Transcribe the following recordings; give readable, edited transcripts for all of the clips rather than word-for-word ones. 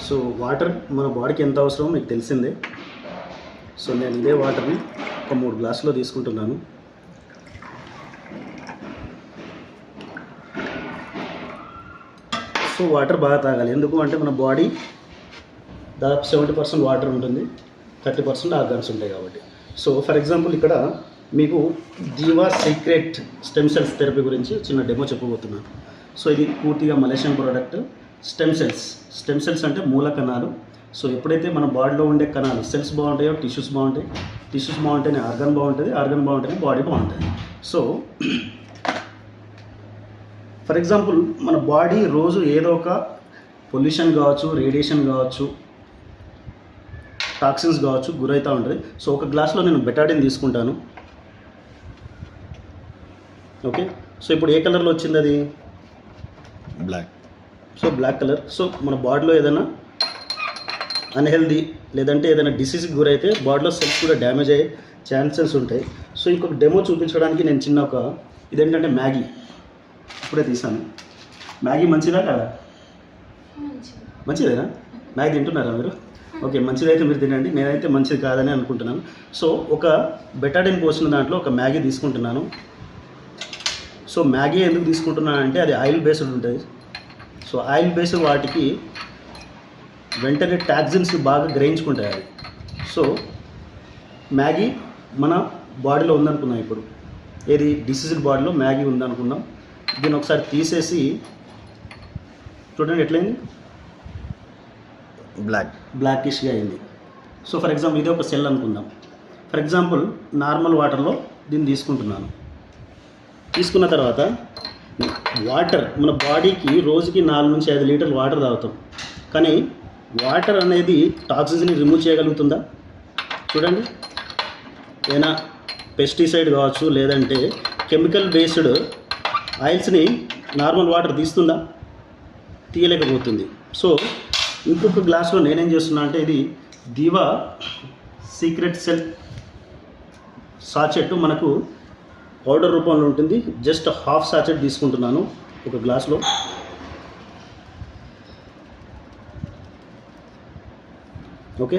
So water మన బాడీకి ఎంత అవసరమో మీకు తెలిసిందే. సో నేను ఇదే వాటర్ని ఒక 3 గ్లాసులో తీసుకుంటున్నాను. సో వాటర్ బాగా తాగాలి. ఎందుకు అంటే మన బాడీ దాదాపు 70% వాటర్ ఉంటుంది, 30% ఆర్గాన్స్ ఉంటాయి కాబట్టి. సో ఫర్ ఎగ్జాంపుల్ ఇక్కడ మీకు దీవా సీక్రెట్ స్టెమ్ సెల్స్ థెరపీ గురించి చిన్న డెమో చెప్పబోతున్నాను. సో ఇది పూర్తిగా మలేషియన్ ప్రోడక్ట్. స్టెమ్ సెల్స్ అంటే మూల కణాలు. సో ఎప్పుడైతే మన బాడీలో ఉండే కణాలు సెల్స్ బాగుంటాయో టిష్యూస్ బాగుంటాయి, టిష్యూస్ బాగుంటేనే ఆర్గాన్ బాగుంటుంది, ఆర్గాన్ బాగుంటేనే బాడీ బాగుంటుంది. సో ఫర్ ఎగ్జాంపుల్ మన బాడీ రోజు ఏదో ఒక పొల్యూషన్ కావచ్చు, రేడియేషన్ కావచ్చు, టాక్సిన్స్ కావచ్చు గురవుతూ ఉంటుంది. సో ఒక గ్లాస్లో నేను బెటాడిన్ తీసుకుంటాను. ఓకే, సో ఇప్పుడు ఏ కలర్లో వచ్చింది అది? Black. So black colour. So మన బాడీలో ఏదైనా అన్హెల్దీ లేదంటే ఏదైనా డిసీజ్కి గురైతే బాడీలో సెల్స్ కూడా డ్యామేజ్ అయ్యే ఛాన్సెస్ ఉంటాయి. సో ఇంకొక డెమో చూపించడానికి నేను చిన్న ఇదేంటంటే మ్యాగీ ఇప్పుడే తీసాను. మ్యాగీ మంచిదా కదా? మంచిదేనా? మ్యాగీ తింటున్నారా మీరు? ఓకే, మంచిదైతే మీరు తినండి, నేనైతే మంచిది కాదని అనుకుంటున్నాను. సో ఒక బెటాడిన్ పోసిన దాంట్లో ఒక మ్యాగీ తీసుకుంటున్నాను. సో మ్యాగీ ఎందుకు తీసుకుంటున్నాను అంటే అది ఆయిల్ బేస్డ్ ఉంటుంది. సో ఆయిల్ బేస్డ్ వాటికి వెంటనే టాక్సిన్స్ బాగా గ్రహించుకుంటాయి అది. సో మ్యాగీ మన బాడీలో ఉందనుకున్నాం. ఇప్పుడు ఏది డిసీజ్డ్ బాడీలో మ్యాగీ ఉందనుకున్నాం. దీన్ని ఒకసారి తీసేసి చూడండి ఎట్లయింది, బ్లాకిష్గా అయింది. సో ఫర్ ఎగ్జాంపుల్ ఇది ఒక సెల్ అనుకుందాం. ఫర్ ఎగ్జాంపుల్ నార్మల్ వాటర్లో దీన్ని తీసుకుంటున్నాను. తీసుకున్న తర్వాత వాటర్ మన బాడీకి రోజుకి 4 నుంచి 5 లీటర్లు వాటర్ తాగుతాం. కానీ వాటర్ అనేది టాక్సిన్స్ని రిమూవ్ చేయగలుగుతుందా? చూడండి, ఏదైనా పెస్టిసైడ్ కావచ్చు లేదంటే కెమికల్ బేస్డ్ ఆయిల్స్ని నార్మల్ వాటర్ తీస్తుందా? తీయలేకపోతుంది. సో ఇంకొక గ్లాస్లో నేనేం చేస్తున్నా అంటే ఇది దీవా సీక్రెట్ సెల్ సాచెట్ మనకు పౌడర్ రూపంలో ఉంటుంది. జస్ట్ హాఫ్ సాచెట్ తీసుకుంటున్నాను ఒక గ్లాస్లో. ఓకే,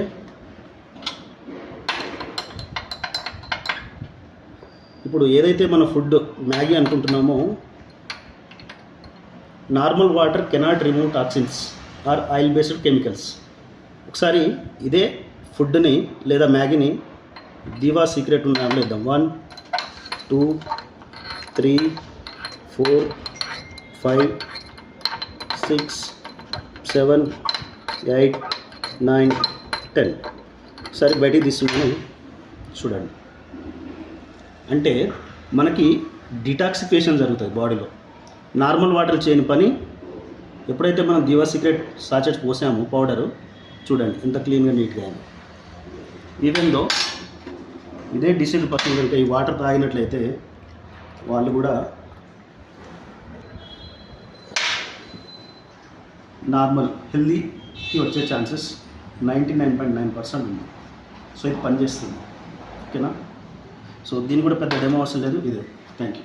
ఇప్పుడు ఏదైతే మన ఫుడ్ మ్యాగీ అనుకుంటున్నామో normal water cannot remove toxins or oil based chemicals. ఒకసారి ఇదే ఫుడ్ని లేదా మ్యాగీని దీవా సీక్రెట్ ఉన్న దాంట్లో ఇద్దాం. 1 2 3 4 5 6 7 8 9 10. ఒకసారి బయటికి తీసుకుని చూడండి. అంటే మనకి డిటాక్సిఫికేషన్ జరుగుతుంది బాడీలో. నార్మల్ వాటర్ చేయని పని ఎప్పుడైతే మనం దీవా సీక్రెట్ సాచెట్ పోసామో పౌడరు, చూడండి ఎంత క్లీన్గా నీట్గా అయింది. ఈవెన్ దో ఇదే డిసీజ్ పర్సన్ కనుక ఈ వాటర్ తాగినట్లయితే వాళ్ళు కూడా నార్మల్ హెల్దీకి వచ్చే ఛాన్సెస్ 99.9% ఉంది. సో ఇది పనిచేస్తుంది. ఓకేనా? సో దీనికి కూడా పెద్ద డెమో అవసరం లేదు. ఇదే. Thank you.